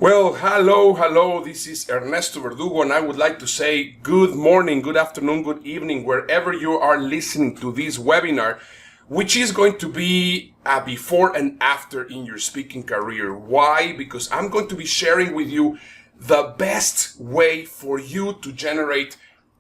Well, hello, this is Ernesto Verdugo, and I would like to say good morning, good afternoon, good evening, wherever you are listening to this webinar, which is going to be a before and after in your speaking career. Why? Because I'm going to be sharing with you the best way for you to generate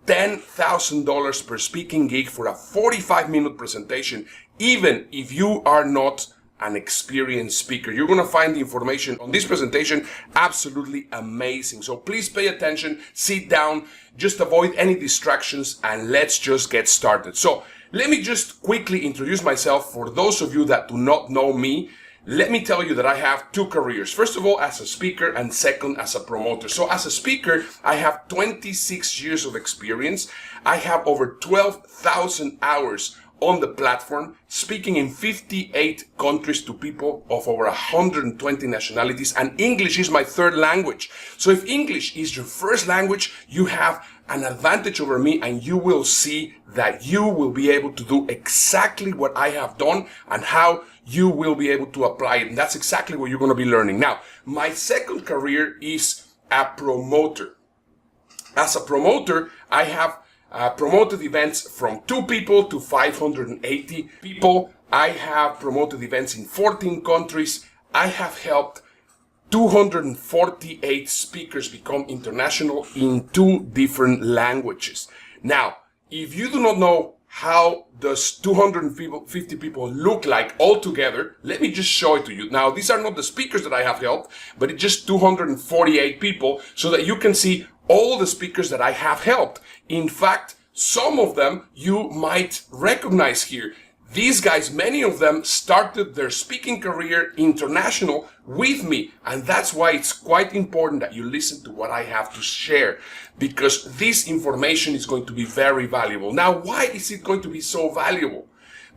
$10,000 per speaking gig for a 45-minute presentation, even if you are not an experienced speaker. You're going to find the information on this presentation absolutely amazing. So please pay attention, sit down, just avoid any distractions, and let's just get started. So let me just quickly introduce myself. For those of you that do not know me, let me tell you that I have two careers. First of all, as a speaker, and second, as a promoter. So as a speaker, I have 26 years of experience. I have over 12,000 hours on the platform, speaking in 58 countries to people of over 120 nationalities, and English is my third language. So if English is your first language, you have an advantage over me, and you will see that you will be able to do exactly what I have done and how you will be able to apply it. And that's exactly what you're going to be learning. Now, my second career is a promoter. As a promoter, I have promoted events from 2 people to 580 people. I have promoted events in 14 countries. I have helped 248 speakers become international in 2 different languages. Now, if you do not know how does 250 people look like all together, let me just show it to you. Now, these are not the speakers that I have helped, but it's just 248 people, so that you can see all the speakers that I have helped. In fact, some of them you might recognize here. These guys, many of them started their speaking career international with me, and that's why it's quite important that you listen to what I have to share, because this information is going to be very valuable. Now, why is it going to be so valuable?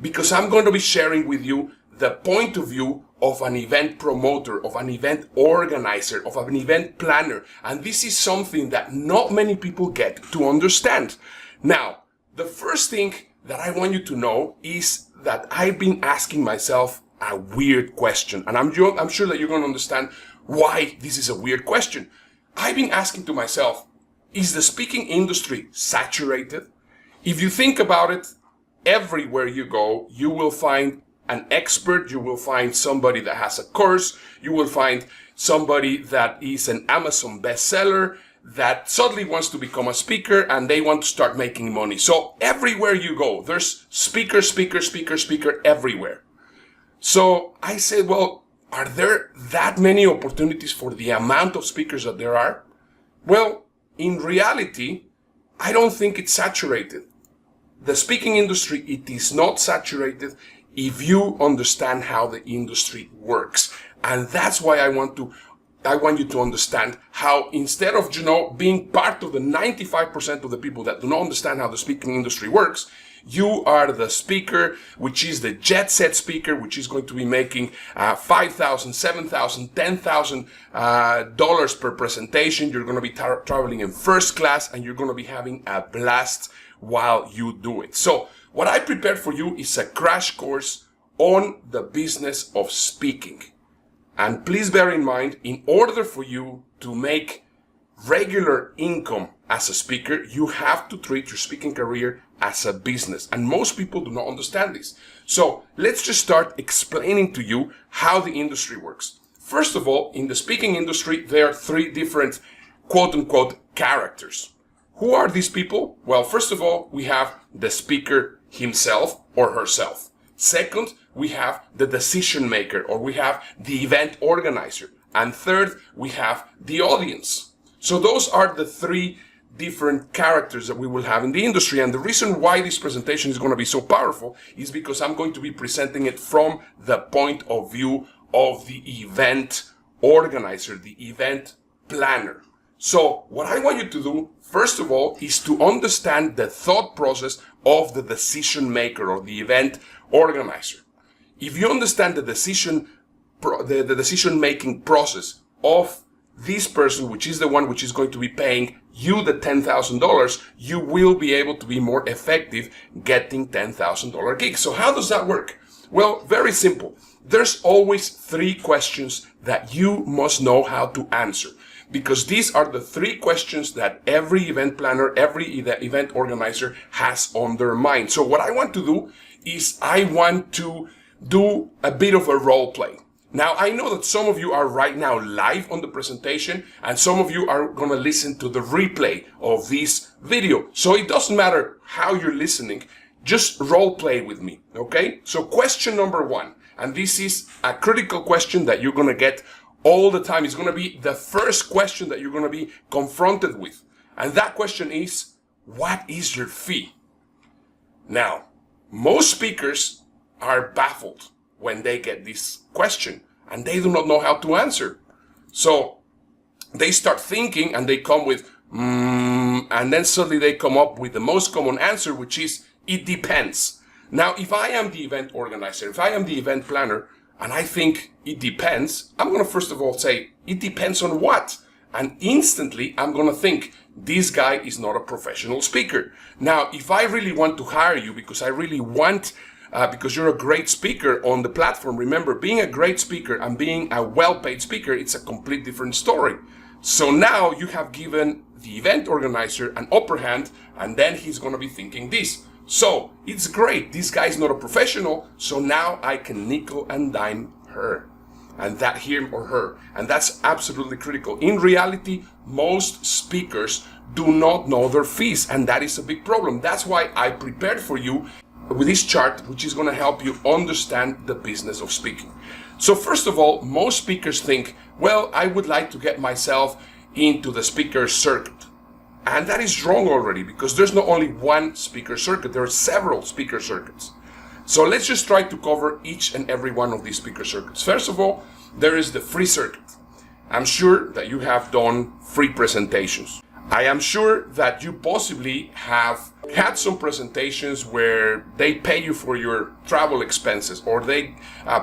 Because I'm going to be sharing with you the point of view of an event promoter, of an event organizer, of an event planner, and this is something that not many people get to understand. Now, the first thing that I want you to know is that I've been asking myself a weird question, and I'm sure that you're going to understand why this is a weird question. I've been asking to myself, is the speaking industry saturated? If you think about it, everywhere you go, you will find an expert, you will find somebody that has a course, you will find somebody that is an Amazon bestseller, that suddenly wants to become a speaker and they want to start making money. So everywhere you go, there's speaker everywhere. So I said, well, are there that many opportunities for the amount of speakers that there are? Well, in reality, I don't think it's saturated. The speaking industry, it is not saturated if you understand how the industry works. And that's why I want you to understand how, instead of, being part of the 95% of the people that do not understand how the speaking industry works, you are the speaker, which is the jet set speaker, which is going to be making $5,000, $7,000, $10,000 per presentation. You're going to be traveling in first class, and you're going to be having a blast while you do it. So what I prepared for you is a crash course on the business of speaking. And please bear in mind, in order for you to make regular income as a speaker, you have to treat your speaking career as a business. And most people do not understand this. So let's just start explaining to you how the industry works. First of all, in the speaking industry, there are 3 different quote-unquote characters. Who are these people? Well, first of all, we have the speaker himself or herself. Second, we have the decision maker, or we have the event organizer. And third, we have the audience. So those are the 3 different characters that we will have in the industry. And the reason why this presentation is going to be so powerful is because I'm going to be presenting it from the point of view of the event organizer, the event planner. So what I want you to do, first of all, is to understand the thought process of the decision maker or the event organizer. If you understand the decision making process of this person, which is the one which is going to be paying you the $10,000, you will be able to be more effective getting $10,000 gigs. So how does that work? Well, very simple. there's always 3 questions that you must know how to answer, because these are the 3 questions that every event planner, every event organizer has on their mind. So what I want to do is I want to do a bit of a role play. Now, I know that some of you are right now live on the presentation, and some of you are going to listen to the replay of this video. So it doesn't matter how you're listening, just role play with me, okay? So question number 1, and this is a critical question that you're going to get all the time. It's going to be the first question that you're going to be confronted with. And that question is, what is your fee? Now, most speakers are baffled when they get this question and they do not know how to answer. So they start thinking and they come with, and then suddenly they come up with the most common answer, which is, it depends. Now, if I am the event organizer, if I am the event planner, and I think it depends, I'm going to first of all say, it depends on what? And instantly, I'm going to think, this guy is not a professional speaker. Now, if I really want to hire you because I really want, because you're a great speaker on the platform, remember, being a great speaker and being a well-paid speaker, it's a complete different story. So now you have given the event organizer an upper hand, and then he's going to be thinking this. So it's great. This guy is not a professional. So now I can nickel and dime her, and that him or her. And that's absolutely critical. In reality, most speakers do not know their fees, and that is a big problem. That's why I prepared for you with this chart, which is going to help you understand the business of speaking. So first of all, most speakers think, well, I would like to get myself into the speaker circuit. And that is wrong already, because there's not only one speaker circuit, there are several speaker circuits. So let's just try to cover each and every one of these speaker circuits. First of all, there is the free circuit. I'm sure that you have done free presentations. I am sure that you possibly have had some presentations where they pay you for your travel expenses, or they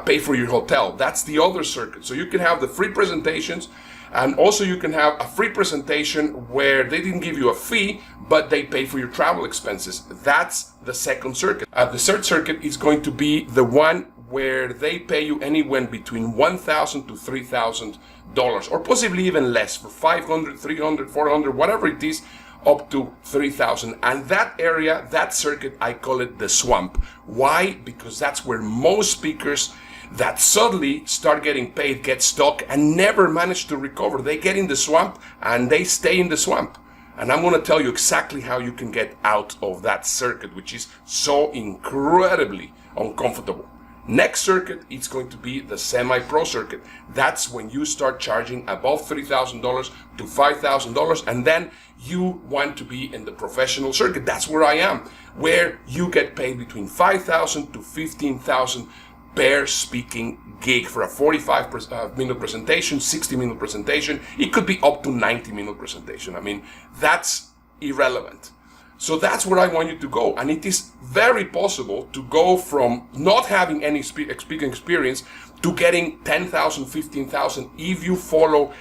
pay for your hotel. That's the other circuit. So you can have the free presentations, and also you can have a free presentation where they didn't give you a fee, but they pay for your travel expenses. That's the second circuit. The third circuit is going to be the one where they pay you anywhere between $1,000 to $3,000, or possibly even less, for $500, $300, $400, whatever it is, up to $3,000. And that area, that circuit, I call it the swamp. Why? Because that's where most speakers that suddenly start getting paid get stuck and never manage to recover. They get in the swamp and they stay in the swamp. And I'm going to tell you exactly how you can get out of that circuit, which is so incredibly uncomfortable. Next circuit, it's going to be the semi-pro circuit. That's when you start charging above $3,000 to $5,000, and then you want to be in the professional circuit. That's where I am, where you get paid between $5,000 to $15,000 per speaking gig for a 45-minute presentation, 60-minute presentation. It could be up to 90-minute presentation. I mean, that's irrelevant. So that's where I want you to go. And it is very possible to go from not having any speaking experience to getting $10,000, $15,000 if you follow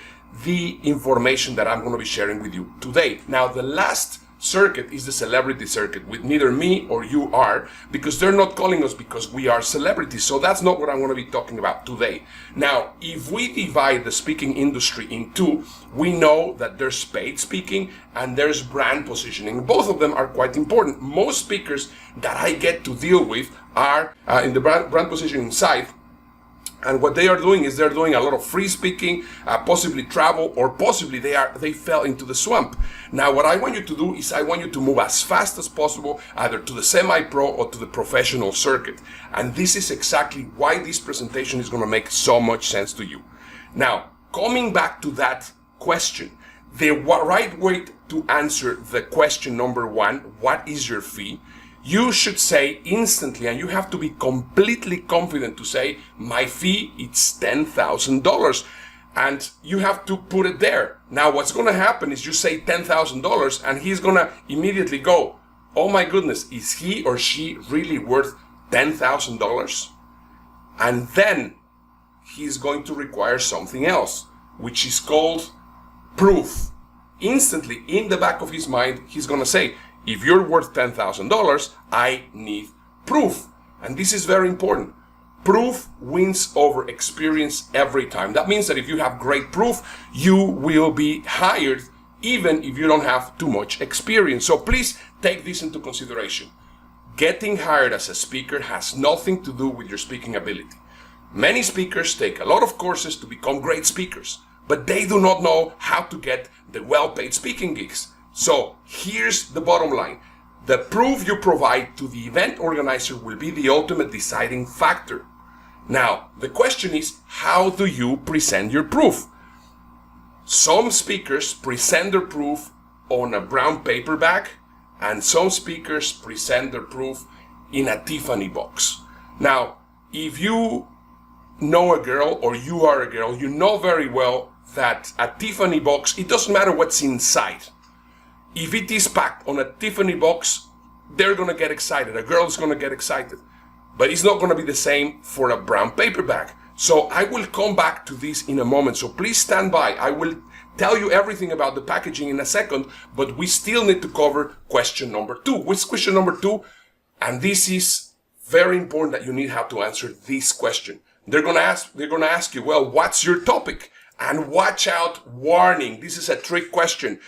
the information that I'm going to be sharing with you today. Now, the last circuit is the celebrity circuit, with neither me or you are, because they're not calling us because we are celebrities. So that's not what I'm going to be talking about today. Now, if we divide the speaking industry in two, we know that there's paid speaking and there's brand positioning. Both of them are quite important. Most speakers that I get to deal with are in the brand positioning side. And what they are doing is they're doing a lot of free speaking, possibly travel, or possibly they fell into the swamp. Now, what I want you to do is I want you to move as fast as possible, either to the semi-pro or to the professional circuit. And this is exactly why this presentation is going to make so much sense to you. Now, coming back to that question, the right way to answer the question number one, what is your fee? You should say instantly, and you have to be completely confident to say, my fee is $10,000. And you have to put it there. Now, what's going to happen is you say $10,000 and he's going to immediately go, oh my goodness, is he or she really worth $10,000? And then he's going to require something else, which is called proof. Instantly, in the back of his mind, he's going to say, if you're worth $10,000, I need proof. And this is very important. Proof wins over experience every time. That means that if you have great proof, you will be hired even if you don't have too much experience. So please take this into consideration. Getting hired as a speaker has nothing to do with your speaking ability. Many speakers take a lot of courses to become great speakers, but they do not know how to get the well-paid speaking gigs. So here's the bottom line. The proof you provide to the event organizer will be the ultimate deciding factor. Now, the question is, how do you present your proof? Some speakers present their proof on a brown paper bag, and some speakers present their proof in a Tiffany box. Now, if you know a girl or you are a girl, you know very well that a Tiffany box, it doesn't matter what's inside. If it is packed on a Tiffany box, they're gonna get excited. A girl is gonna get excited. But it's not gonna be the same for a brown paper bag. So I will come back to this in a moment. So please stand by. I will tell you everything about the packaging in a second, but we still need to cover question number 2. What's question number 2? And this is very important that you need how to answer this question. They're gonna ask you, well, what's your topic? And watch out, warning. This is a trick question.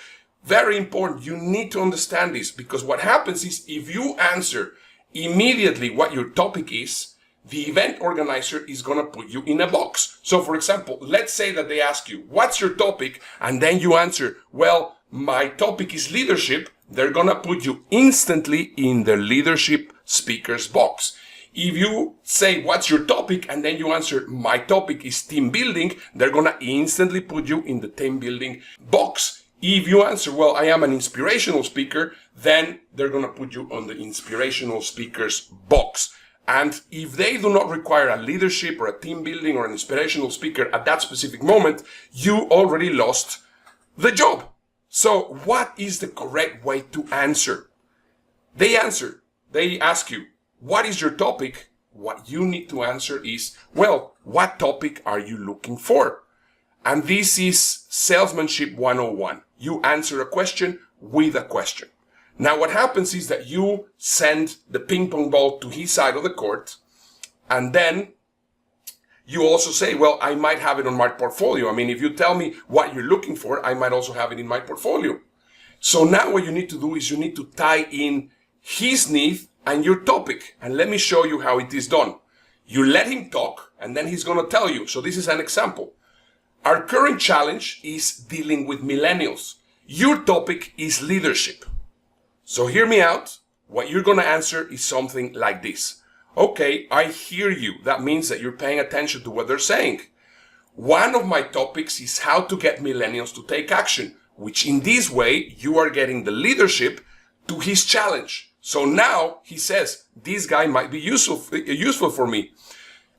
Very important. You need to understand this, because what happens is if you answer immediately what your topic is, the event organizer is going to put you in a box. So for example, let's say that they ask you, what's your topic? And then you answer, well, my topic is leadership. They're going to put you instantly in the leadership speakers box. If you say, what's your topic? And then you answer, my topic is team building, they're going to instantly put you in the team building box. If you answer, well, I am an inspirational speaker, then they're going to put you on the inspirational speakers box. And if they do not require a leadership or a team building or an inspirational speaker at that specific moment, you already lost the job. So what is the correct way to answer? They ask you, what is your topic? What you need to answer is, well, what topic are you looking for? And this is salesmanship 101. You answer a question with a question. Now what happens is that you send the ping pong ball to his side of the court, and then you also say, well, I might have it on my portfolio. I mean, if you tell me what you're looking for, I might also have it in my portfolio. So now what you need to do is you need to tie in his need and your topic. And let me show you how it is done. You let him talk, and then he's going to tell you. So this is an example. Our current challenge is dealing with millennials. Your topic is leadership. So hear me out. What you're going to answer is something like this. Okay, I hear you. That means that you're paying attention to what they're saying. One of my topics is how to get millennials to take action, which in this way, you are getting the leadership to his challenge. So now he says, this guy might be useful for me.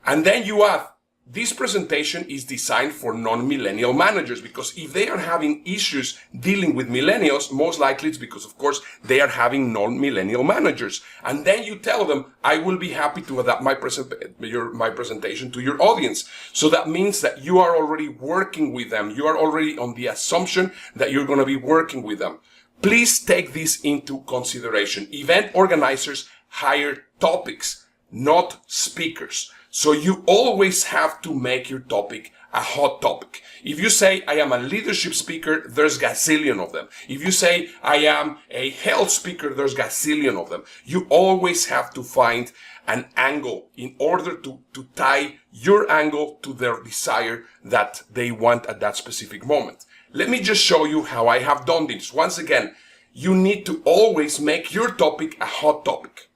And then you add, this presentation is designed for non-millennial managers, because if they are having issues dealing with millennials, most likely it's because, of course, they are having non-millennial managers. And then you tell them, I will be happy to adapt my presentation to your audience. So that means that you are already working with them. You are already on the assumption that you're going to be working with them. Please take this into consideration. Event organizers hire topics, not speakers. So you always have to make your topic a hot topic. If you say, I am a leadership speaker, there's gazillion of them. If you say, I am a health speaker, there's gazillion of them. You always have to find an angle in order to tie your angle to their desire that they want at that specific moment. Let me just show you how I have done this. Once again, you need to always make your topic a hot topic.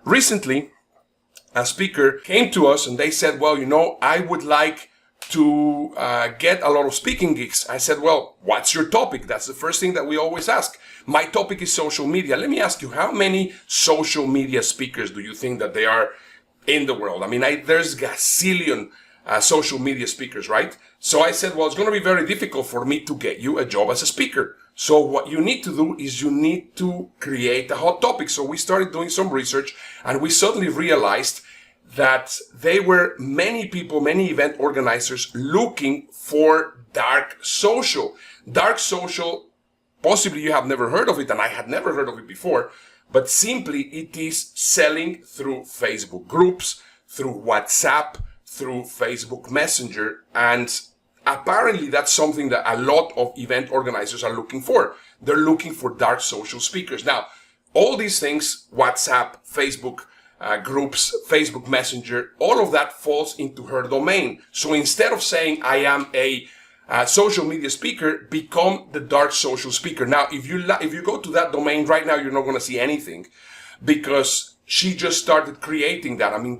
Recently, a speaker came to us and they said, well, you know, I would like to get a lot of speaking gigs. I said, well, what's your topic? That's the first thing that we always ask. My topic is social media. Let me ask you, how many social media speakers do you think that there are in the world? I mean, there's gazillion social media speakers, right? So I said, well, it's going to be very difficult for me to get you a job as a speaker. So what you need to do is you need to create a hot topic. So we started doing some research, and we suddenly realized that there were many people, many event organizers looking for dark social. Dark social, possibly you have never heard of it, and I had never heard of it before, but simply it is selling through Facebook groups, through WhatsApp, through Facebook Messenger, and apparently that's something that a lot of event organizers are looking for. They're looking for dark social speakers. Now, all these things, WhatsApp, Facebook groups, Facebook Messenger, all of that falls into her domain. So instead of saying I am a social media speaker, become the dark social speaker. Now, if you go to that domain right now, you're not going to see anything, because she just started creating that. I mean,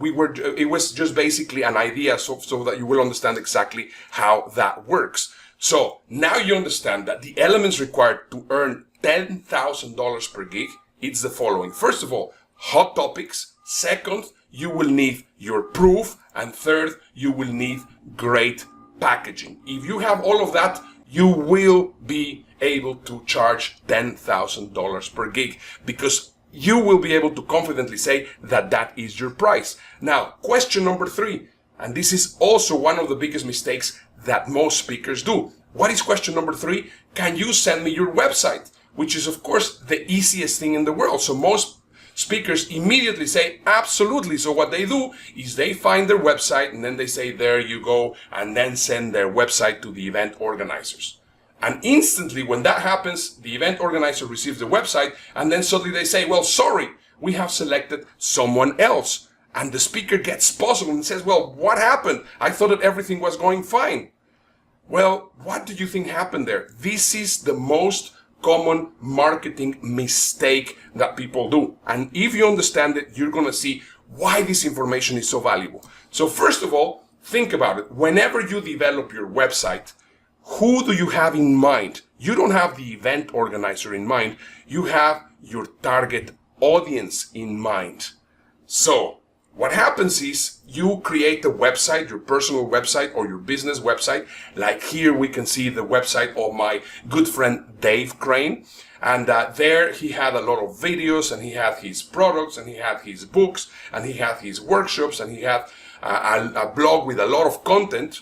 it was just basically an idea so that you will understand exactly how that works. So now you understand that the elements required to earn $10,000 per gig, it's the following. First of all, hot topics. Second, you will need your proof. And third, you will need great packaging. If you have all of that, you will be able to charge $10,000 per gig, because you will be able to confidently say that that is your price. Now, question number 3, and this is also one of the biggest mistakes that most speakers do. What is question number 3? Can you send me your website? Which is, of course, the easiest thing in the world. So most speakers immediately say, absolutely. So what they do is they find their website and then they say, there you go, and then send their website to the event organizers. And instantly when that happens, the event organizer receives the website, and then suddenly they say, well, sorry, we have selected someone else. And the speaker gets puzzled and says, well, what happened? I thought that everything was going fine. Well, what do you think happened there? This is the most common marketing mistake that people do. And if you understand it, you're going to see why this information is so valuable. So first of all, think about it. Whenever you develop your website, who do you have in mind? You don't have the event organizer in mind. You have your target audience in mind. So what happens is you create a website, your personal website or your business website. Like here we can see the website of my good friend Dave Crane. And there he had a lot of videos, and he had his products, and he had his books, and he had his workshops, and he had a blog with a lot of content.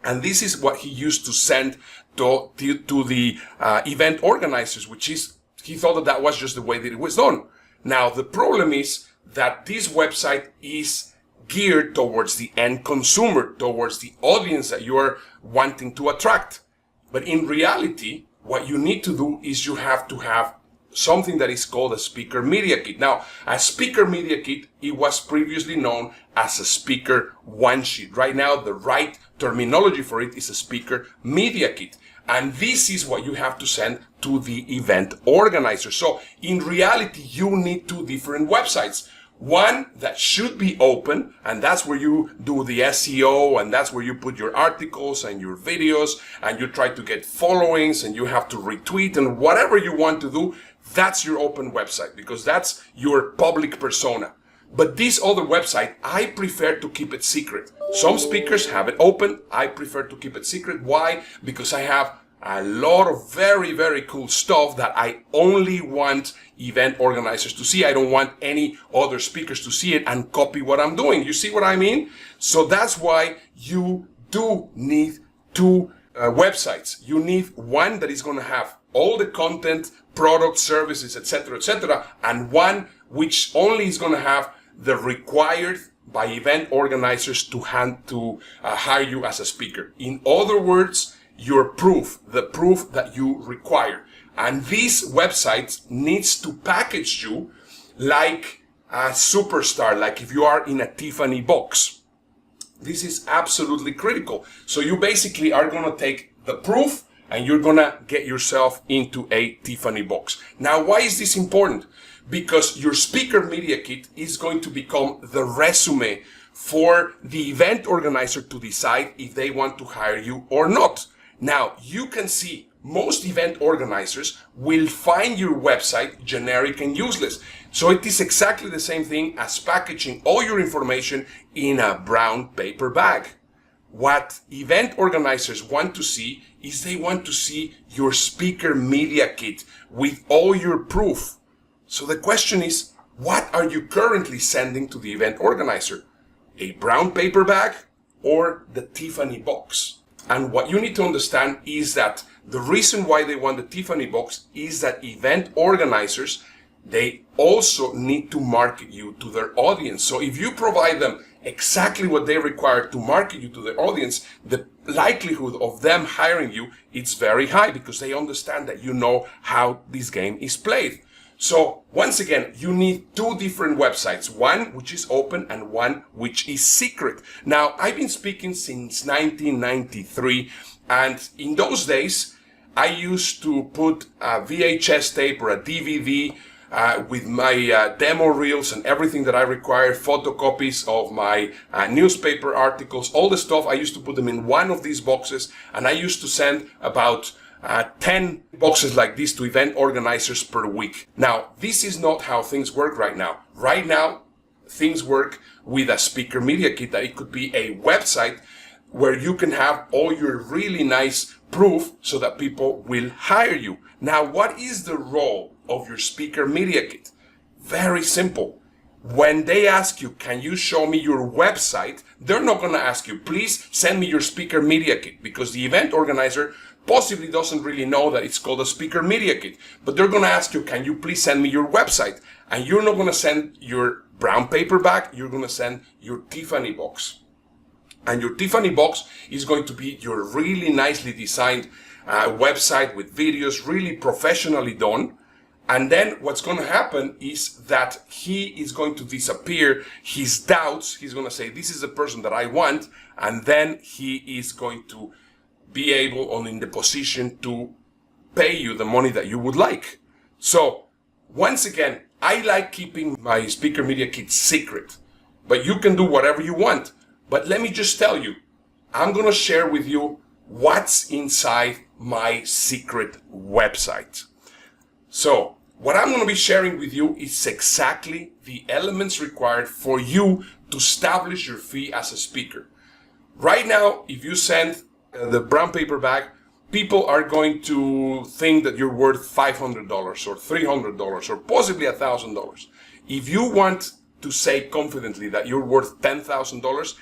And this is what he used to send to the event organizers, which is, he thought that was just the way that it was done. Now, the problem is that this website is geared towards the end consumer, towards the audience that you are wanting to attract. But in reality, what you need to do is you have to have something that is called a speaker media kit. Now, a speaker media kit, it was previously known as a speaker one sheet. Right now, the right terminology for it is a speaker media kit. And this is what you have to send to the event organizer. So in reality, you need 2 different websites. One that should be open, and that's where you do the SEO, and that's where you put your articles and your videos, and you try to get followings, and you have to retweet, and whatever you want to do, that's your open website, because that's your public persona. But this other website, I prefer to keep it secret. Some speakers have it open. I prefer to keep it secret. Why? Because I have a lot of very, very cool stuff that I only want event organizers to see. I don't want any other speakers to see it and copy what I'm doing. You see what I mean? So that's why you do need 2 websites. You need one that is going to have all the content, products, services, etc., and one which only is going to have the required by event organizers to hire you as a speaker. In other words, your proof, the proof that you require. And this website needs to package you like a superstar, like if you are in a Tiffany box. This is absolutely critical. So you basically are going to take the proof and you're going to get yourself into a Tiffany box. Now, why is this important? Because your speaker media kit is going to become the resume for the event organizer to decide if they want to hire you or not. Now, you can see most event organizers will find your website generic and useless. So it is exactly the same thing as packaging all your information in a brown paper bag. What event organizers want to see is they want to see your speaker media kit with all your proof. So the question is, what are you currently sending to the event organizer? A brown paper bag or the Tiffany box? And what you need to understand is that the reason why they want the Tiffany box is that event organizers, they also need to market you to their audience. So if you provide them exactly what they require to market you to their audience, the likelihood of them hiring you is very high because they understand that you know how this game is played. So once again, you need two different websites, one which is open and one which is secret. Now, I've been speaking since 1993, and in those days, I used to put a VHS tape or a DVD with my demo reels and everything that I required, photocopies of my newspaper articles, all the stuff. I used to put them in one of these boxes, and I used to send about 10 boxes like this to event organizers per week. Now, this is not how things work right now. Right now, things work with a speaker media kit that it could be a website where you can have all your really nice proof so that people will hire you. Now, what is the role of your speaker media kit? Very simple. When they ask you, can you show me your website? They're not going to ask you, please send me your speaker media kit, because the event organizer possibly doesn't really know that it's called a speaker media kit. But they're going to ask you, can you please send me your website? And you're not going to send your brown paper bag, you're going to send your Tiffany box. And your Tiffany box is going to be your really nicely designed website with videos, really professionally done. And then what's going to happen is that he is going to disappear his doubts. He's going to say, this is the person that I want. And then he is going to be able or in the position to pay you the money that you would like. So once again, I like keeping my speaker media kit secret, but you can do whatever you want. But let me just tell you, I'm going to share with you what's inside my secret website. So what I'm going to be sharing with you is exactly the elements required for you to establish your fee as a speaker. Right now, if you send the brown paper bag, people are going to think that you're worth $500 or $300 or possibly $1,000. If you want to say confidently that you're worth $10,000,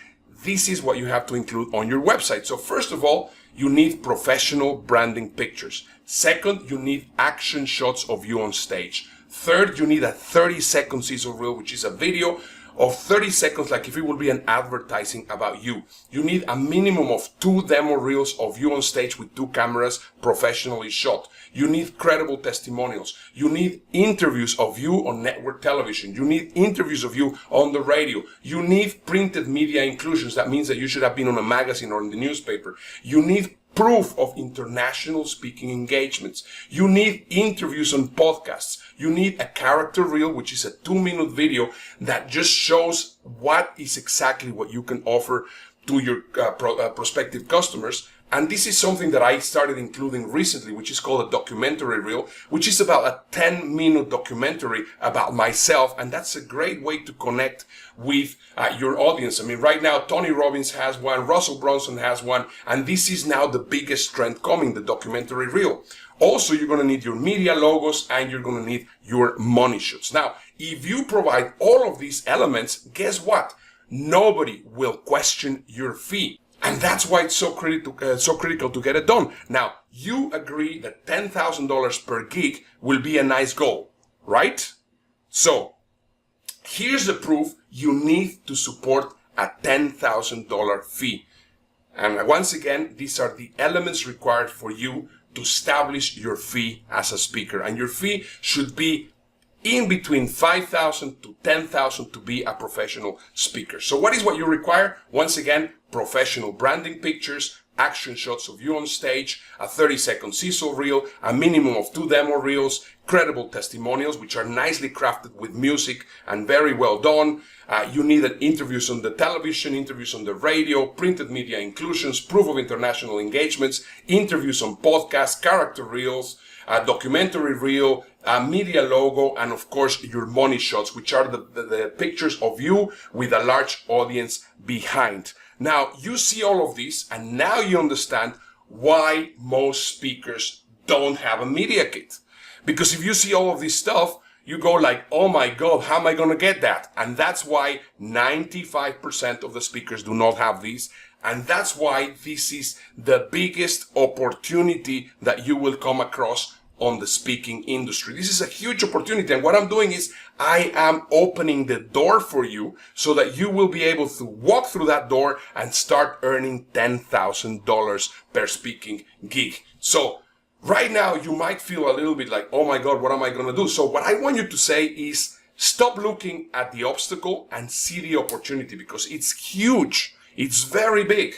this is what you have to include on your website. So first of all, you need professional branding pictures. Second, you need action shots of you on stage. Third, you need a 30-second sizzle reel, which is a video of 30 seconds, like if it will be an advertising about you. You need a minimum of 2 demo reels of you on stage with 2 cameras professionally shot. You need credible testimonials. You need interviews of you on network television. You need interviews of you on the radio. You need printed media inclusions. That means that you should have been on a magazine or in the newspaper. You need proof of international speaking engagements. You need interviews on podcasts. You need a character reel, which is a 2-minute video that just shows what is exactly what you can offer to your prospective customers. And this is something that I started including recently, which is called a documentary reel, which is about a 10-minute documentary about myself. And that's a great way to connect with your audience. I mean, right now, Tony Robbins has one, Russell Brunson has one, and this is now the biggest trend coming, the documentary reel. Also, you're going to need your media logos and you're going to need your money shots. Now, if you provide all of these elements, guess what? Nobody will question your fee. And that's why it's so critical to get it done. Now, you agree that $10,000 per gig will be a nice goal, right? So, here's the proof you need to support a $10,000 fee. And once again, these are the elements required for you to establish your fee as a speaker. And your fee should be in between $5,000 to $10,000 to be a professional speaker. So what is what you require? Once again, professional branding pictures, action shots of you on stage, a 30-second sizzle reel, a minimum of 2 demo reels, credible testimonials, which are nicely crafted with music and very well done. You need interviews on the television, interviews on the radio, printed media inclusions, proof of international engagements, interviews on podcasts, character reels, a documentary reel, a media logo, and of course your money shots, which are the pictures of you with a large audience behind. Now you see all of this, and now you understand why most speakers don't have a media kit. Because if you see all of this stuff, you go like, oh my God, how am I going to get that? And that's why 95% of the speakers do not have these. And that's why this is the biggest opportunity that you will come across on the speaking industry. This is a huge opportunity, and what I'm doing is I am opening the door for you so that you will be able to walk through that door and start earning $10,000 per speaking gig. So right now you might feel a little bit like, oh my God, what am I going to do? So what I want you to say is stop looking at the obstacle and see the opportunity, because it's huge. It's very big.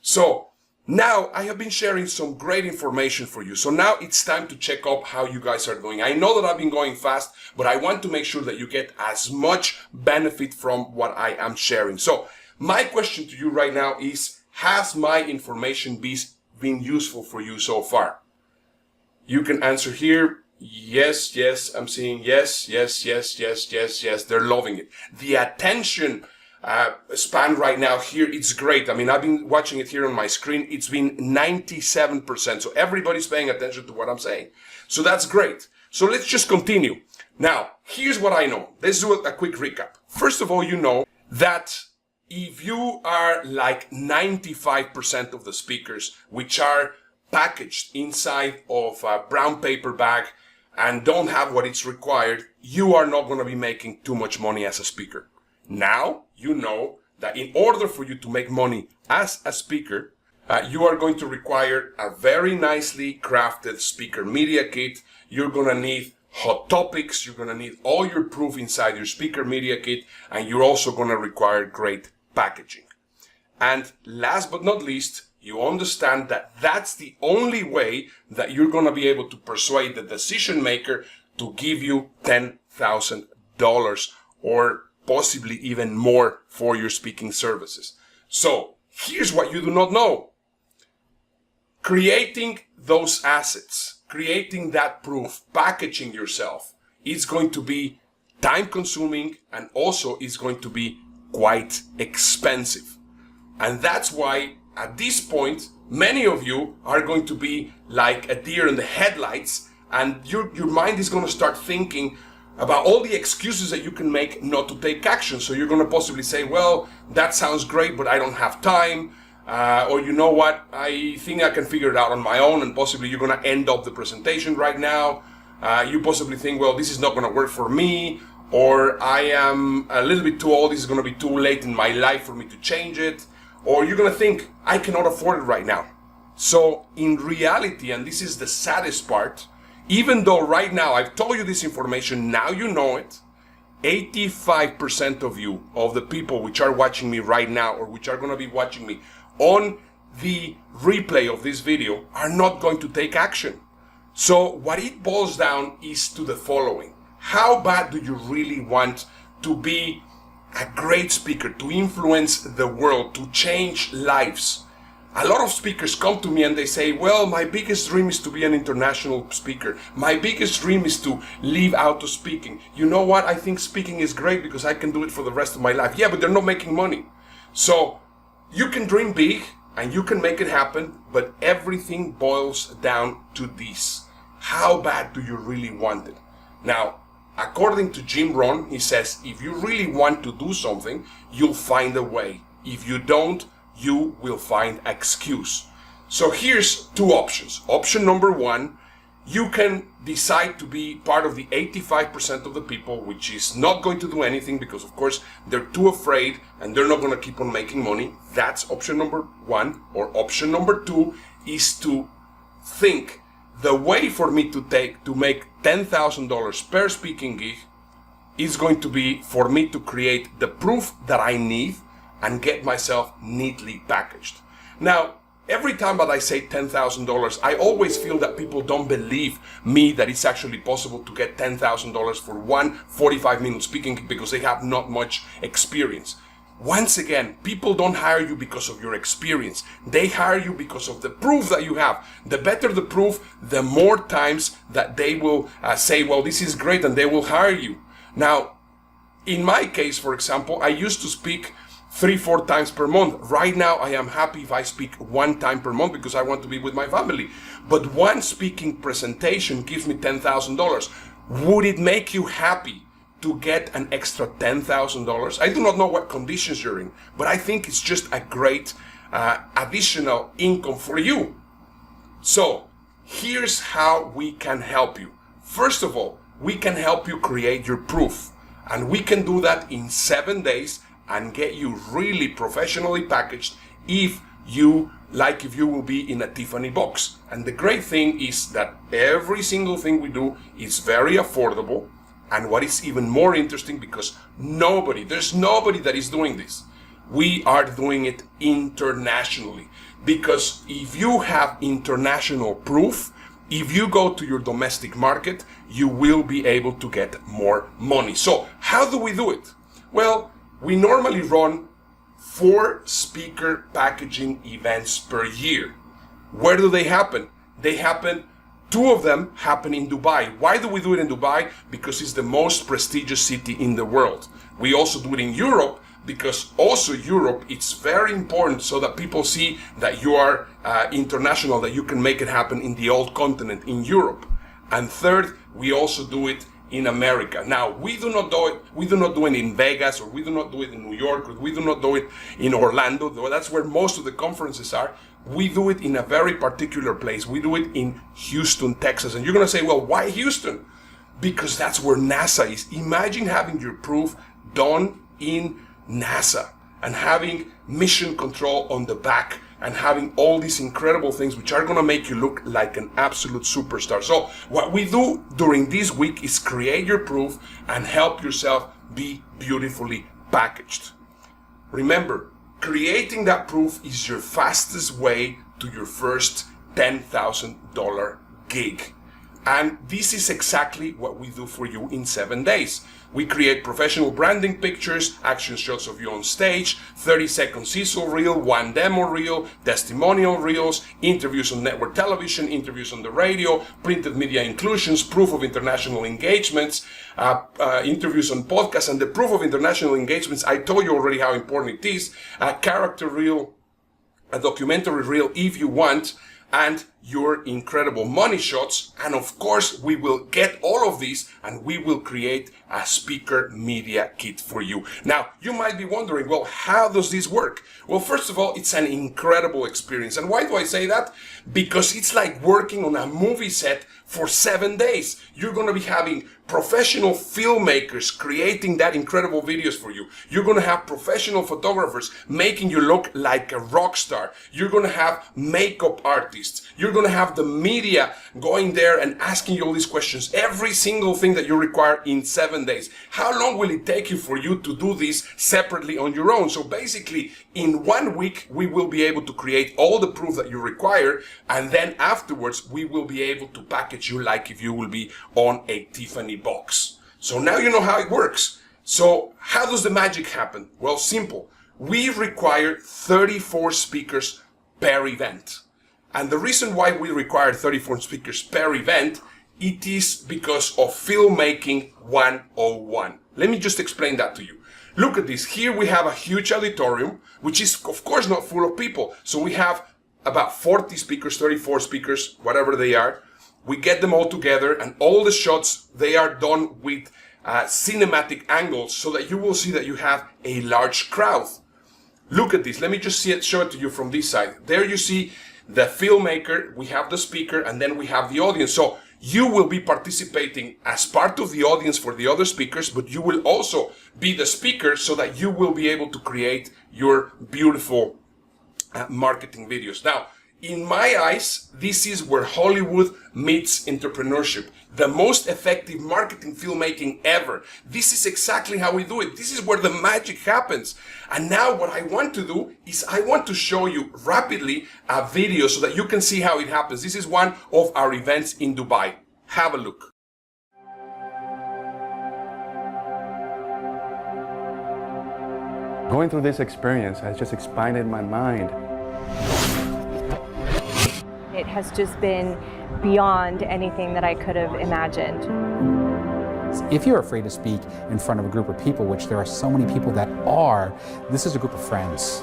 So now I have been sharing some great information for you. So now it's time to check up how you guys are doing. I know that I've been going fast, but I want to make sure that you get as much benefit from what I am sharing. So my question to you right now is, has my information been useful for you so far? You can answer here. Yes, yes, I'm seeing yes, yes, yes, yes, yes, yes. They're loving it. The attention span right now here, it's great. I mean, I've been watching it here on my screen. It's been 97%. So everybody's paying attention to what I'm saying. So that's great. So let's just continue. Now, here's what I know. Let's do a quick recap. First of all, you know that if you are like 95% of the speakers, which are packaged inside of a brown paper bag and don't have what is required, you are not going to be making too much money as a speaker. Now, you know that in order for you to make money as a speaker, you are going to require a very nicely crafted speaker media kit. You're going to need hot topics. You're going to need all your proof inside your speaker media kit. And you're also going to require great packaging. And last but not least, you understand that that's the only way that you're going to be able to persuade the decision maker to give you $10,000 or possibly even more for your speaking services. So here's what you do not know. Creating those assets, creating that proof, packaging yourself, is going to be time consuming and also is going to be quite expensive. And that's why at this point, many of you are going to be like a deer in the headlights, and your mind is going to start thinking about all the excuses that you can make not to take action. So you're going to possibly say, well, that sounds great, but I don't have time. Or you know what, I think I can figure it out on my own, and possibly you're going to end up the presentation right now. You possibly think, well, this is not going to work for me, or I am a little bit too old, this is going to be too late in my life for me to change it. Or you're going to think, I cannot afford it right now. So in reality, and this is the saddest part, even though right now I've told you this information, now you know it, 85% of you, of the people which are watching me right now, or which are going to be watching me on the replay of this video, are not going to take action. So what it boils down is to the following. How bad do you really want to be a great speaker, to influence the world, to change lives? A lot of speakers come to me and they say, well, my biggest dream is to be an international speaker. My biggest dream is to live out of speaking. You know what? I think speaking is great because I can do it for the rest of my life. Yeah, but they're not making money. So you can dream big and you can make it happen, but everything boils down to this. How bad do you really want it? Now, according to Jim Rohn, he says, if you really want to do something, you'll find a way. If you don't, you will find an excuse. So here's two options. Option number one, you can decide to be part of the 85% of the people which is not going to do anything because, of course, they're too afraid and they're not going to keep on making money. That's option number one. Or option number two is to think, the way for me to make $10,000 per speaking gig is going to be for me to create the proof that I need and get myself neatly packaged. Now, every time that I say $10,000, I always feel that people don't believe me that it's actually possible to get $10,000 for one 45-minute speaking gig because they have not much experience. Once again, people don't hire you because of your experience. They hire you because of the proof that you have. The better the proof, the more times that they will say, well, this is great, and they will hire you. Now, in my case, for example, I used to speak 3-4 times per month. Right now, I am happy if I speak 1 time per month because I want to be with my family. But one speaking presentation gives me $10,000. Would it make you happy to get an extra $10,000? I do not know what conditions you're in, but I think it's just a great additional income for you. So here's how we can help you. First of all, we can help you create your proof. And we can do that in 7 days and get you really professionally packaged if you will be in a Tiffany box. And the great thing is that every single thing we do is very affordable. And what is even more interesting, because there's nobody that is doing this. We are doing it internationally. Because if you have international proof, if you go to your domestic market, you will be able to get more money. So how do we do it? Well, we normally run 4 speaker packaging events per year. Where do they happen? 2 of them happen in Dubai. Why do we do it in Dubai? Because it's the most prestigious city in the world. We also do it in Europe, because also Europe, it's very important so that people see that you are international, that you can make it happen in the old continent, in Europe. And third, we also do it in America. Now, we do not do it in Vegas, or we do not do it in New York, or we do not do it in Orlando. That's where most of the conferences are. We do it in a very particular place. We do it in Houston, Texas. And you're going to say, well, why Houston? Because that's where NASA is. Imagine having your proof done in NASA and having mission control on the back and having all these incredible things which are going to make you look like an absolute superstar. So what we do during this week is create your proof and help yourself be beautifully packaged. Remember, creating that proof is your fastest way to your first $10,000 gig. And this is exactly what we do for you in 7 days. We create professional branding pictures, action shots of you on stage, 30-second sizzle reel, 1 demo reel, testimonial reels, interviews on network television, interviews on the radio, printed media inclusions, proof of international engagements, interviews on podcasts. And the proof of international engagements, I told you already how important it is, a character reel, a documentary reel if you want, and your incredible money shots. And of course, we will get all of these and we will create a speaker media kit for you. Now, you might be wondering, well, how does this work? Well, first of all, it's an incredible experience. And why do I say that? Because it's like working on a movie set for 7 days. You're going to be having professional filmmakers creating that incredible videos for you. You're going to have professional photographers making you look like a rock star. You're going to have makeup artists. You're going to have the media going there and asking you all these questions. Every single thing that you require in 7 days. How long will it take you for you to do this separately on your own? So basically, in 1 week, we will be able to create all the proof that you require. And then afterwards, we will be able to package you like if you will be on a Tiffany box. So now you know how it works. So how does the magic happen? Well, simple. We require 34 speakers per event. And the reason why we require 34 speakers per event, it is because of Filmmaking 101. Let me just explain that to you. Look at this. Here we have a huge auditorium, which is of course not full of people. So we have about 40 speakers, 34 speakers, whatever they are. We get them all together, and all the shots, they are done with cinematic angles so that you will see that you have a large crowd. Look at this. Let me just show it to you from this side. There you see the filmmaker, we have the speaker, and then we have the audience. So you will be participating as part of the audience for the other speakers, but you will also be the speaker so that you will be able to create your beautiful marketing videos. Now, in my eyes, this is where Hollywood meets entrepreneurship. The most effective marketing filmmaking ever. This is exactly how we do it. This is where the magic happens. And now what I want to do is I want to show you rapidly a video so that you can see how it happens. This is one of our events in Dubai. Have a look. Going through this experience has just expanded my mind. It has just been beyond anything that I could have imagined. If you're afraid to speak in front of a group of people, which there are so many people that are, this is a group of friends.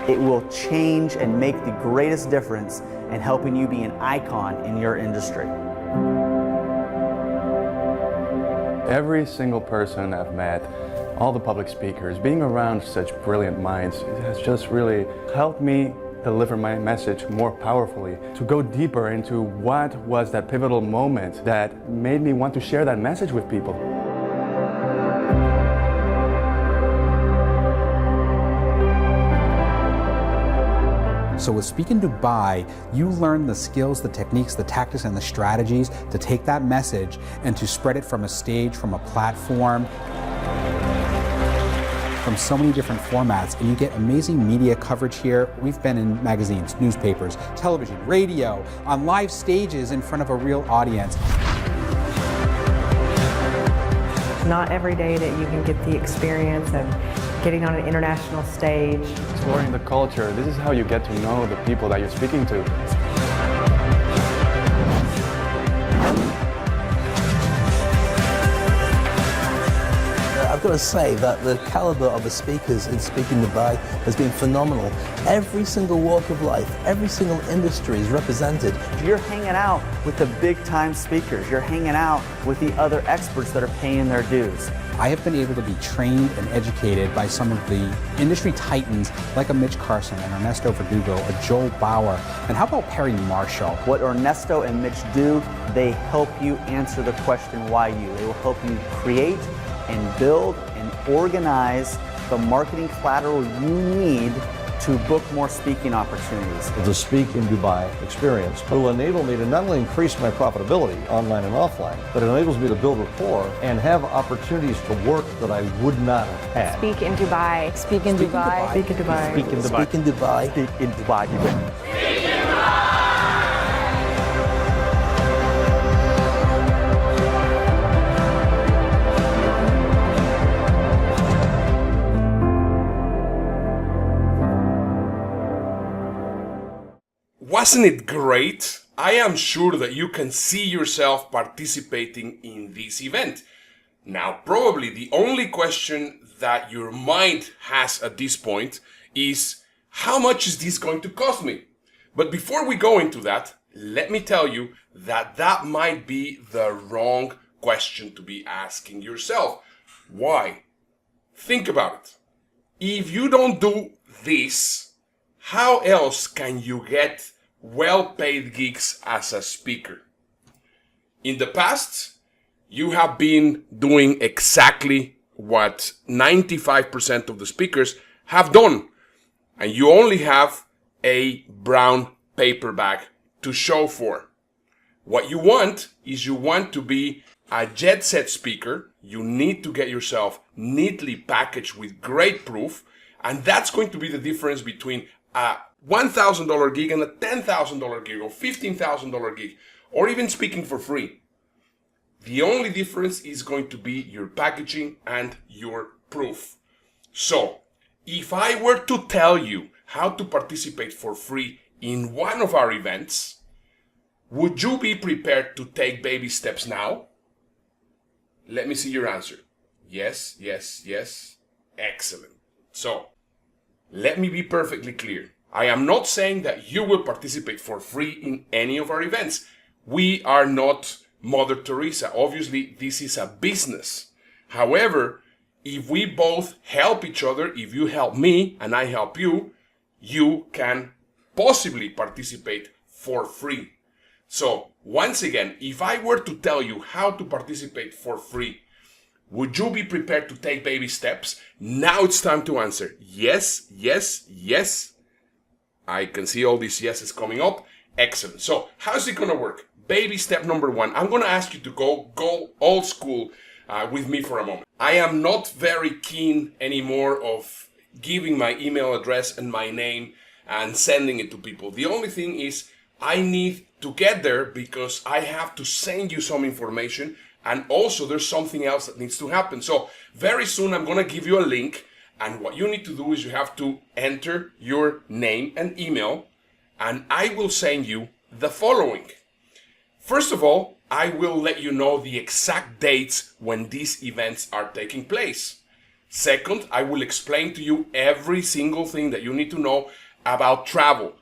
It will change and make the greatest difference in helping you be an icon in your industry. Every single person I've met, all the public speakers, being around such brilliant minds, it has just really helped me deliver my message more powerfully, to go deeper into what was that pivotal moment that made me want to share that message with people. So with Speak in Dubai, you learn the skills, the techniques, the tactics, and the strategies to take that message and to spread it from a stage, from a platform, from so many different formats, and you get amazing media coverage here. We've been in magazines, newspapers, television, radio, on live stages in front of a real audience. Not every day that you can get the experience of getting on an international stage. Exploring the culture, this is how you get to know the people that you're speaking to. I've got to say that the caliber of the speakers in Speak in Dubai has been phenomenal. Every single walk of life, every single industry is represented. You're hanging out with the big time speakers. You're hanging out with the other experts that are paying their dues. I have been able to be trained and educated by some of the industry titans like a Mitch Carson, an Ernesto Verdugo, a Joel Bauer, and how about Perry Marshall? What Ernesto and Mitch do, they help you answer the question, why you? They will help you create and build and organize the marketing collateral you need to book more speaking opportunities. The Speak in Dubai experience will enable me to not only increase my profitability online and offline, but it enables me to build rapport and have opportunities for work that I would not have had. Speak in Dubai. Speak in Dubai. Speak in Dubai. Speak in Dubai. Speak in Dubai. Speak in Dubai. Wasn't it great? I am sure that you can see yourself participating in this event. Now, probably the only question that your mind has at this point is, how much is this going to cost me? But before we go into that, let me tell you that that might be the wrong question to be asking yourself. Why? Think about it. If you don't do this, how else can you get well-paid gigs as a speaker? In the past, you have been doing exactly what 95% of the speakers have done, and you only have a brown paper bag to show for. What you want is you want to be a jet set speaker. You need to get yourself neatly packaged with great proof, and that's going to be the difference between a $1,000 gig and a $10,000 gig or $15,000 gig, or even speaking for free. The only difference is going to be your packaging and your proof. So, if I were to tell you how to participate for free in one of our events, would you be prepared to take baby steps now? Let me see your answer. Yes, yes, yes. Excellent. So, let me be perfectly clear. I am not saying that you will participate for free in any of our events. We are not Mother Teresa. Obviously, this is a business. However, if we both help each other, if you help me and I help you, you can possibly participate for free. So, once again, if I were to tell you how to participate for free, would you be prepared to take baby steps? Now it's time to answer. Yes, yes, yes. I can see all these yeses coming up. Excellent. So, how's it going to work? Baby step number one. I'm going to ask you to go old school with me for a moment. I am not very keen anymore of giving my email address and my name and sending it to people. The only thing is I need to get there because I have to send you some information, and also there's something else that needs to happen. So very soon I'm going to give you a link, and what you need to do is you have to enter your name and email, and I will send you the following. First of all, I will let you know the exact dates when these events are taking place. Second, I will explain to you every single thing that you need to know about travel.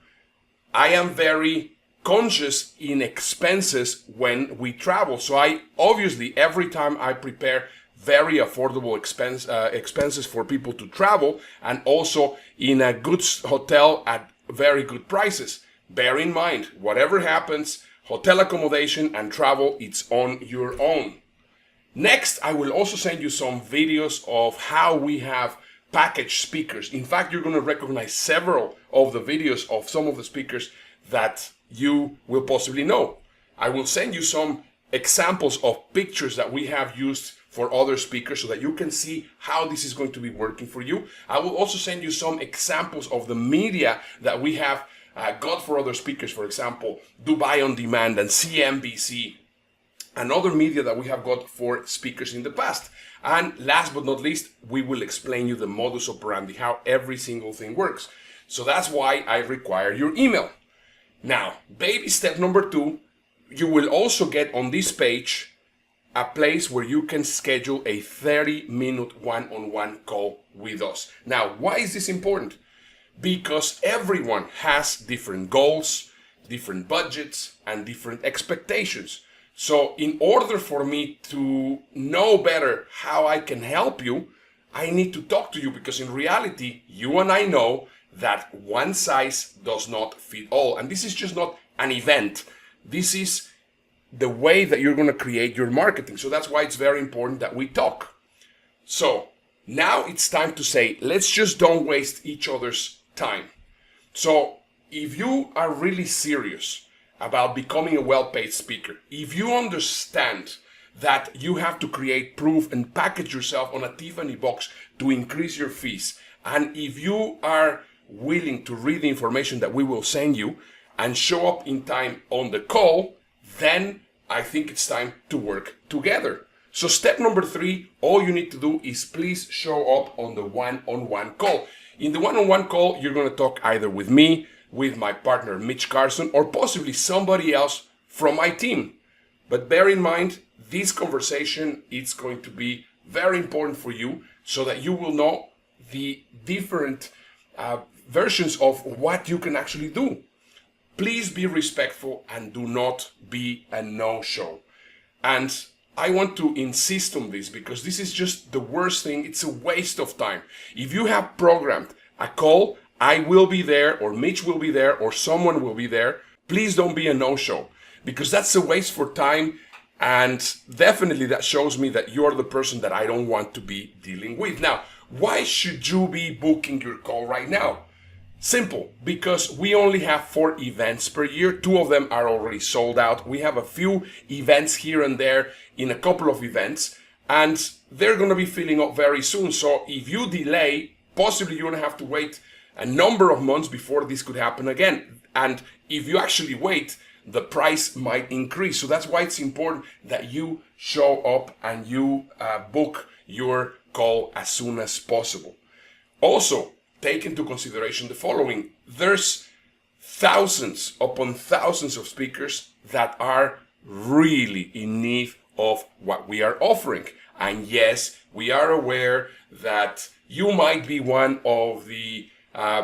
I am very conscious in expenses when we travel. So I obviously, every time I prepare very affordable expenses for people to travel, and also in a good hotel at very good prices. Bear in mind, whatever happens, hotel accommodation and travel, it's on your own. Next, I will also send you some videos of how we have packaged speakers. In fact, you're going to recognize several of the videos of some of the speakers that you will possibly know. I will send you some examples of pictures that we have used for other speakers so that you can see how this is going to be working for you. I will also send you some examples of the media that we have got for other speakers, for example, Dubai On Demand and CNBC, and other media that we have got for speakers in the past. And last but not least, we will explain you the modus operandi, how every single thing works. So that's why I require your email. Now, baby step number 2, you will also get on this page a place where you can schedule a 30-minute one-on-one call with us. Now, why is this important? Because everyone has different goals, different budgets, and different expectations. So in order for me to know better how I can help you, I need to talk to you, because in reality, you and I know that one size does not fit all. And this is just not an event. This is the way that you're going to create your marketing. So that's why it's very important that we talk. So now it's time to say, let's just don't waste each other's time. So if you are really serious about becoming a well-paid speaker, if you understand that you have to create proof and package yourself on a Tiffany box to increase your fees, and if you are willing to read the information that we will send you and show up in time on the call, then I think it's time to work together. So step number 3, all you need to do is please show up on the one-on-one call. In the one-on-one call, you're going to talk either with me, with my partner Mitch Carson, or possibly somebody else from my team. But bear in mind, this conversation is going to be very important for you so that you will know the different versions of what you can actually do. Please be respectful and do not be a no-show. And I want to insist on this because this is just the worst thing. It's a waste of time. If you have programmed a call, I will be there, or Mitch will be there, or someone will be there. Please don't be a no-show, because that's a waste for time. And definitely that shows me that you're the person that I don't want to be dealing with. Now, why should you be booking your call right now? Simple, because we only have 4 events per year. 2 of them are already sold out. We have a few events here and there in a couple of events, and they're going to be filling up very soon. So if you delay, possibly you're going to have to wait a number of months before this could happen again. And if you actually wait, the price might increase. So that's why it's important that you show up and you book your call as soon as possible. Also, take into consideration the following. There's thousands upon thousands of speakers that are really in need of what we are offering. And yes, we are aware that you might be one of the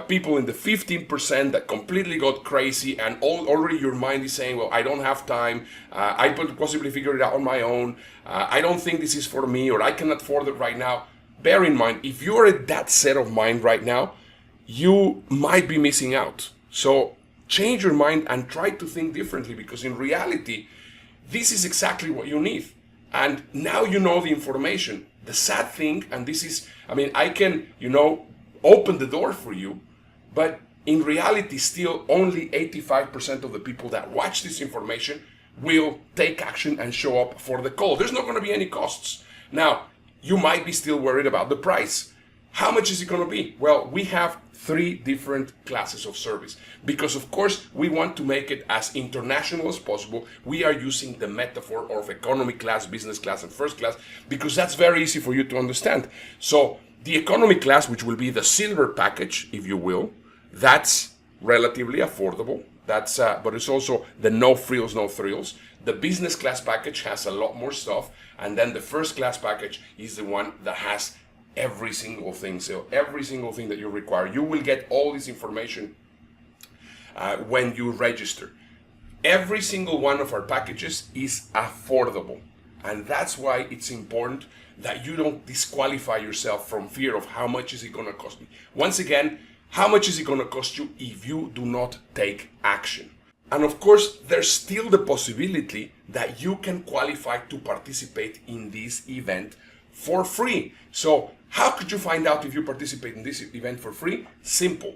people in the 15% that completely got crazy, and already your mind is saying, well, I don't have time, I could possibly figure it out on my own, I don't think this is for me, or I cannot afford it right now. Bear in mind, if you're at that set of mind right now, you might be missing out. So change your mind and try to think differently, because in reality, this is exactly what you need. And now you know the information. The sad thing, and this is, I can, open the door for you, but in reality, still only 85% of the people that watch this information will take action and show up for the call. There's not going to be any costs. Now, you might be still worried about the price. How much is it going to be? Well, we have 3 different classes of service because, of course, we want to make it as international as possible. We are using the metaphor of economy class, business class, and first class because that's very easy for you to understand. So the economy class, which will be the silver package, if you will, that's relatively affordable. That's but it's also the no frills, no thrills. The business class package has a lot more stuff, and then the first class package is the one that has every single thing. So every single thing that you require, you will get all this information when you register. Every single one of our packages is affordable, and that's why it's important that you don't disqualify yourself from fear of how much is it going to cost me. Once again, How much is it going to cost you if you do not take action? And of course, there's still the possibility that you can qualify to participate in this event for free. So how could you find out if you participate in this event for free? Simple.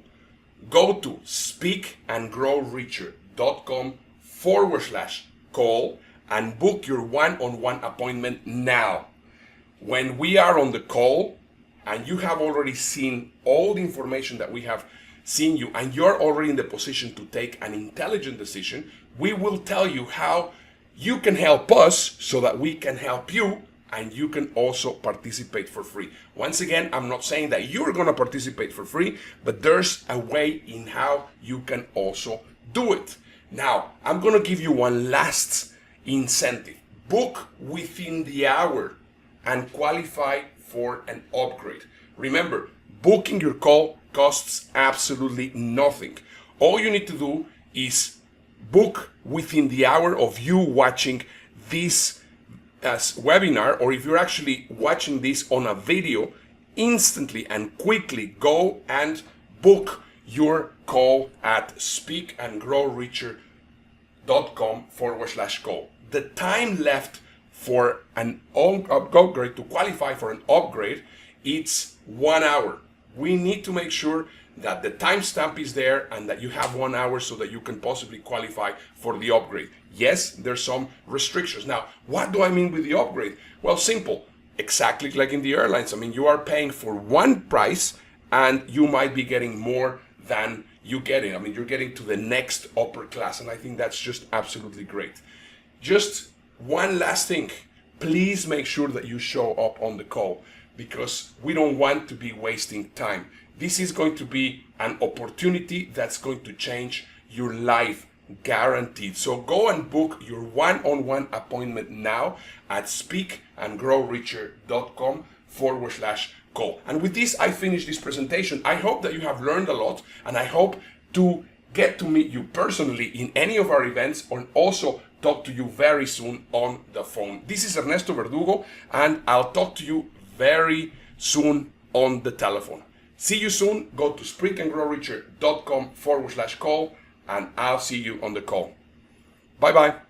Go to speakandgrowricher.com/call and book your one-on-one appointment now. When we are on the call and you have already seen all the information that we have seen you and you're already in the position to take an intelligent decision, we will tell you how you can help us so that we can help you, and you can also participate for free. Once again, I'm not saying that you're going to participate for free, but there's a way in how you can also do it. Now, I'm going to give you one last incentive. Book within the hour and qualify for an upgrade. Remember, booking your call costs absolutely nothing. All you need to do is book within the hour of you watching this webinar, or if you're actually watching this on a video, instantly and quickly go and book your call at speakandgrowricher.com/call. The time left for an upgrade, to qualify for an upgrade, it's 1 hour. We need to make sure that the timestamp is there and that you have 1 hour so that you can possibly qualify for the upgrade. Yes, there's some restrictions. Now, what do I mean with the upgrade? Well, simple. Exactly like in the airlines. I mean, you are paying for one price and you might be getting more than you getting. I mean, you're getting to the next upper class, and I think that's just absolutely great. Just one last thing. Please make sure that you show up on the call, because we don't want to be wasting time. This is going to be an opportunity that's going to change your life, guaranteed. So go and book your one-on-one appointment now at speakandgrowricher.com/call. And with this, I finish this presentation. I hope that you have learned a lot, and I hope to get to meet you personally in any of our events, and also talk to you very soon on the phone. This is Ernesto Verdugo, and I'll talk to you very soon on the telephone. See you soon. Go to speakandgrowricher.com/call, and I'll see you on the call. Bye-bye.